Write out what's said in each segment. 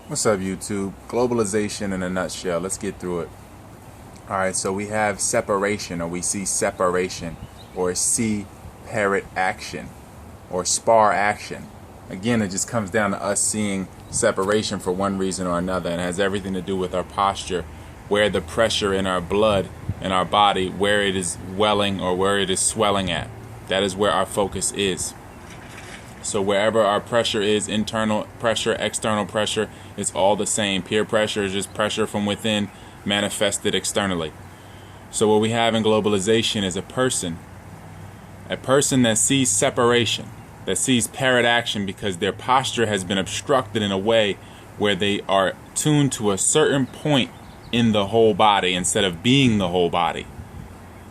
What's up, YouTube? Globalization in a nutshell. Let's get through it. All right, so we have separation, or we see separation, or see parrot action, or spar action. Again, it just comes down to us seeing separation for one reason or another, and it has everything to do with our posture, where the pressure in our blood, in our body, where it is welling or where it is swelling at. That is where our focus is. So wherever our pressure is, internal pressure, external pressure, it's all the same. Peer pressure is just pressure from within manifested externally. So what we have in globalization is a person that sees separation, that sees parrot action because their posture has been obstructed in a way where they are tuned to a certain point in the whole body instead of being the whole body.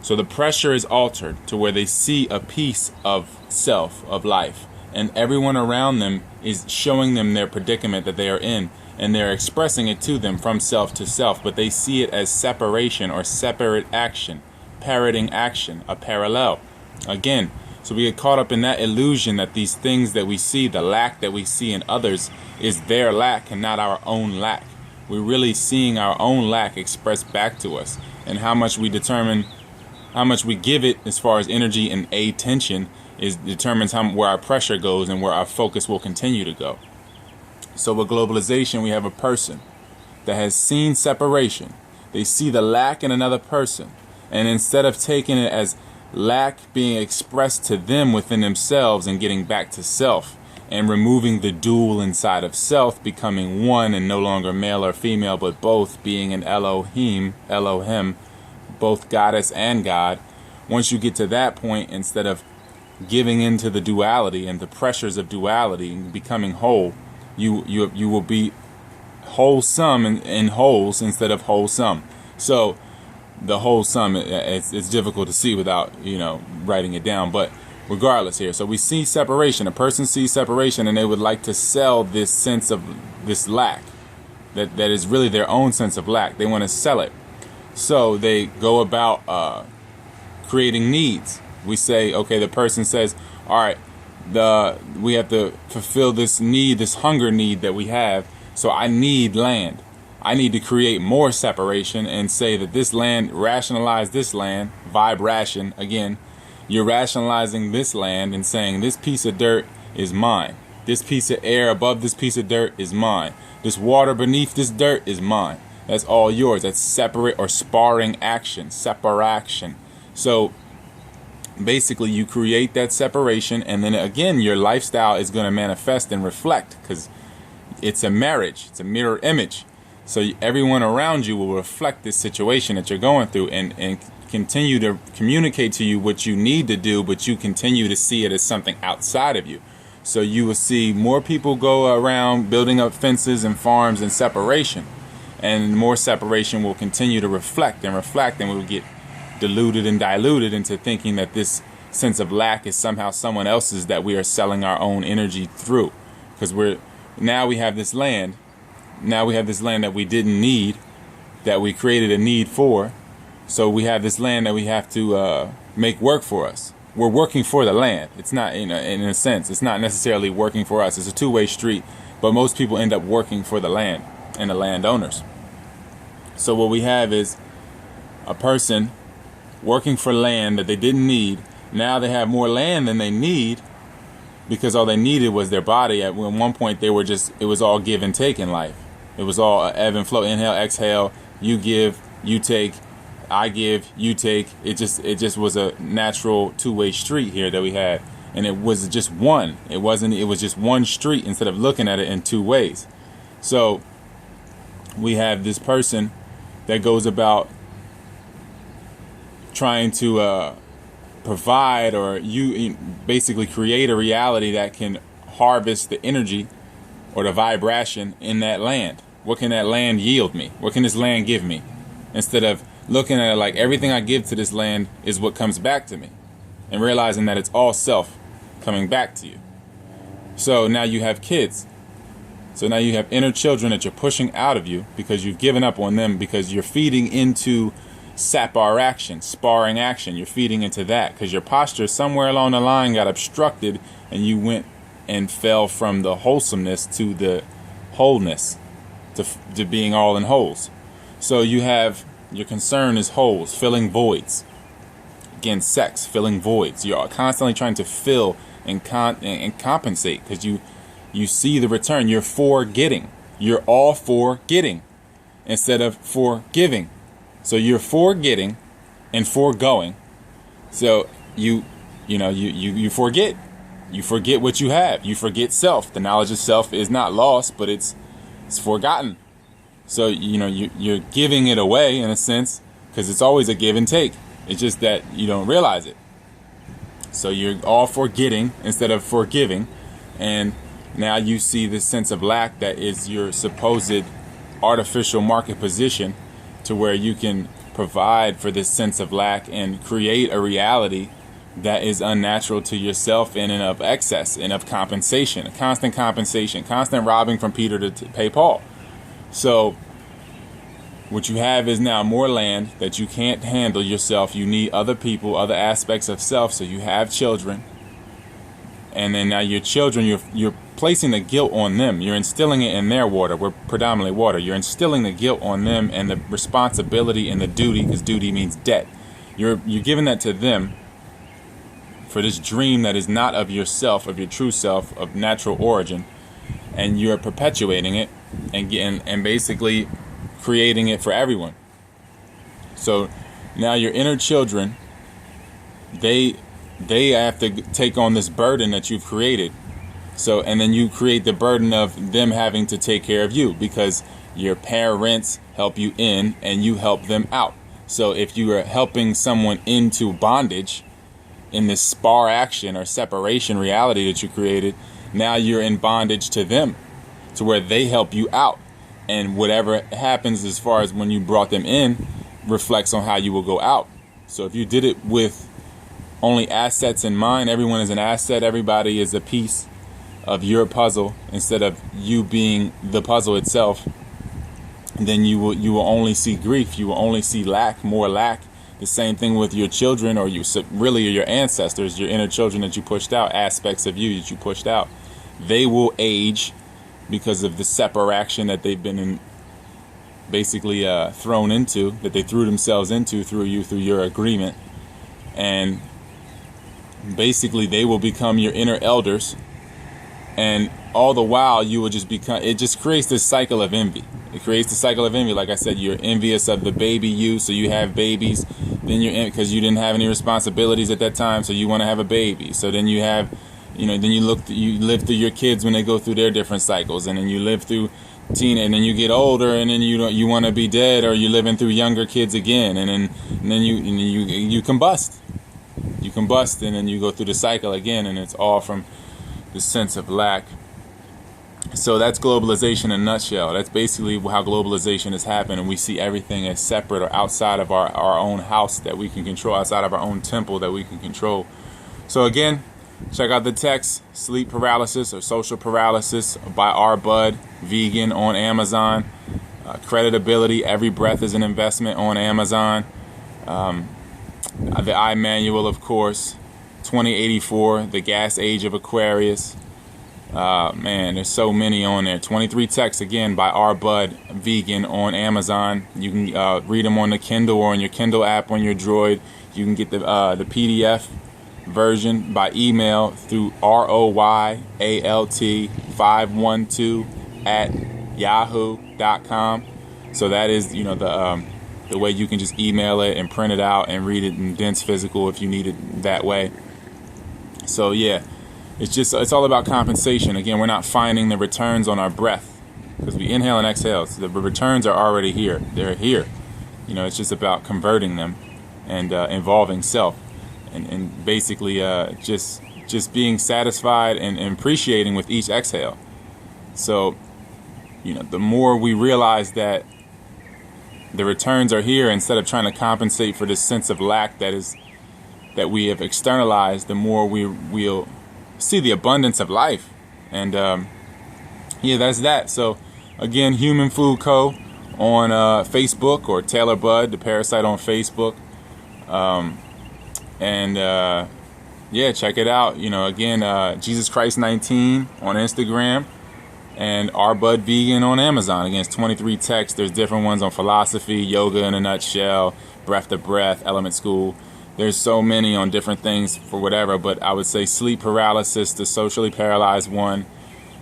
So the pressure is altered to where they see a piece of self, of life, and everyone around them is showing them their predicament that they are in, and they're expressing it to them from self to self, but they see it as separation or separate action, parroting action, a parallel. Again, so we get caught up in that illusion that these things that we see, the lack that we see in others, is their lack and not our own lack. We're really seeing our own lack expressed back to us, and how much we determine, how much we give it as far as energy and attention determines where our pressure goes and where our focus will continue to go. So with globalization, we have a person that has seen separation. They see the lack in another person, and instead of taking it as lack being expressed to them within themselves and getting back to self and removing the dual inside of self, becoming one and no longer male or female, but both being an Elohim, both goddess and God. Once you get to that point, instead of giving into the duality and the pressures of duality and becoming whole, you will be wholesome in wholes instead of wholesome. So the wholesome, it's difficult to see without writing it down, but regardless here, so we see separation. A person sees separation and they would like to sell this sense of this lack that is really their own sense of lack. They want to sell it, so they go about creating needs. We say, okay, the person says, all right, we have to fulfill this need, this hunger need that we have. So I need land. I need to create more separation and say that this land, rationalize this land, vibe ration. Again, you're rationalizing this land and saying this piece of dirt is mine. This piece of air above this piece of dirt is mine. This water beneath this dirt is mine. That's all yours. That's separate or sparring action, separation. So basically, you create that separation, and then again, your lifestyle is going to manifest and reflect because it's a marriage, it's a mirror image. So everyone around you will reflect this situation that you're going through and continue to communicate to you what you need to do, but you continue to see it as something outside of you. So you will see more people go around building up fences and farms and separation, and more separation will continue to reflect, and we'll get diluted and diluted into thinking that this sense of lack is somehow someone else's that we are selling our own energy through, because we have this land that we didn't need, that we created a need for. So we have this land that we have to make work for us. We're working for the land. It's not, in a sense, it's not necessarily working for us. It's a two-way street, but most people end up working for the land and the landowners. So what we have is a person working for land that they didn't need. Now they have more land than they need because all they needed was their body. At one point, it was all give and take in life. It was all ebb and flow, inhale, exhale, you give, you take, I give, you take. It just was a natural two-way street here that we had. And it was just one. It was just one street instead of looking at it in two ways. So we have this person that goes about trying to provide, or you basically create a reality that can harvest the energy or the vibration in that land. What can that land yield me? What can this land give me? Instead of looking at it like everything I give to this land is what comes back to me, and realizing that it's all self coming back to you. So now you have kids. So now you have inner children that you're pushing out of you because you've given up on them, because you're feeding into sparring action. You're feeding into that because your posture somewhere along the line got obstructed, and you went and fell from the wholesomeness to the wholeness. to being all in wholes. So you have your concern is holes, filling voids. Again, sex, filling voids. You're constantly trying to fill and compensate because you see the return. You're for getting. You're all for getting instead of for giving. So you're for getting and foregoing. So you forget. You forget what you have. You forget self. The knowledge of self is not lost, but it's forgotten. So you're giving it away in a sense because it's always a give and take. It's just that you don't realize it. So you're all for getting instead of forgiving, and now you see this sense of lack that is your supposed artificial market position, to where you can provide for this sense of lack and create a reality that is unnatural to yourself and of excess and of compensation, constant robbing from Peter to pay Paul. So what you have is now more land that you can't handle yourself. You need other people, other aspects of self. So you have children, and then now your children, you're placing the guilt on them. You're instilling it in their water. We're predominantly water. You're instilling the guilt on them and the responsibility and the duty, because duty means debt. You're giving that to them for this dream that is not of yourself, of your true self, of natural origin, and you're perpetuating it and basically creating it for everyone. So now your inner children, they have to take on this burden that you've created. So, and then you create the burden of them having to take care of you, because your parents help you in and you help them out. So if you are helping someone into bondage in this spar action or separation reality that you created, now you're in bondage to them, to where they help you out. And whatever happens as far as when you brought them in reflects on how you will go out. So if you did it with only assets in mind, everyone is an asset, everybody is a piece of your puzzle instead of you being the puzzle itself, then you will only see grief, you will only see lack, more lack. The same thing with your children, or really your ancestors, your inner children that you pushed out, aspects of you that you pushed out. They will age because of the separation that they've been basically thrown into, that they threw themselves into through your agreement. And basically they will become your inner elders, and all the while you will just become, it just creates this cycle of envy. It creates the cycle of envy. Like I said, you're envious of the baby you, so you have babies, then you're because you didn't have any responsibilities at that time, so you want to have a baby. So then you have, then you live through your kids when they go through their different cycles, and then you live through teen, and then you get older, and then you want to be dead, or you're living through younger kids again, and then you combust. You combust, and then you go through the cycle again, and it's all from the sense of lack. So that's globalization in a nutshell. That's basically how globalization has happened, and we see everything as separate or outside of our own house that we can control, outside of our own temple that we can control. So again, check out the text, Sleep Paralysis or Social Paralysis by R. Bud, vegan, on Amazon. Creditability, Every Breath is an Investment, on Amazon. The I Manual, of course. 2084, The Gas Age of Aquarius. Man, there's so many on there. 23 texts, again, by R. Bud, vegan, on Amazon. You can read them on the Kindle or on your Kindle app on your Droid. You can get the PDF version by email through royalt512@yahoo.com. So that is, the way you can just email it and print it out and read it in dense physical if you need it that way. So yeah, it's all about compensation. Again, we're not finding the returns on our breath, because we inhale and exhale. So the returns are already here. They're here. It's just about converting them and involving self, and basically just being satisfied and appreciating with each exhale. So the more we realize that the returns are here, instead of trying to compensate for this sense of lack that we have externalized, the more we'll see the abundance of life. And that's that. So again, Human Food Co. on Facebook, or Taylor Bud, the Parasite, on Facebook. Check it out. Again, Jesus Christ 19 on Instagram. and Our Bud Vegan on Amazon. Again, it's 23 texts. There's different ones on philosophy, yoga in a nutshell, breath to breath, element school. There's so many on different things for whatever, but I would say sleep paralysis, the socially paralyzed one,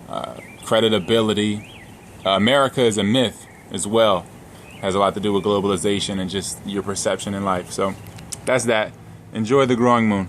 creditability. America is a myth as well. Has a lot to do with globalization and just your perception in life. So that's that. Enjoy the growing moon.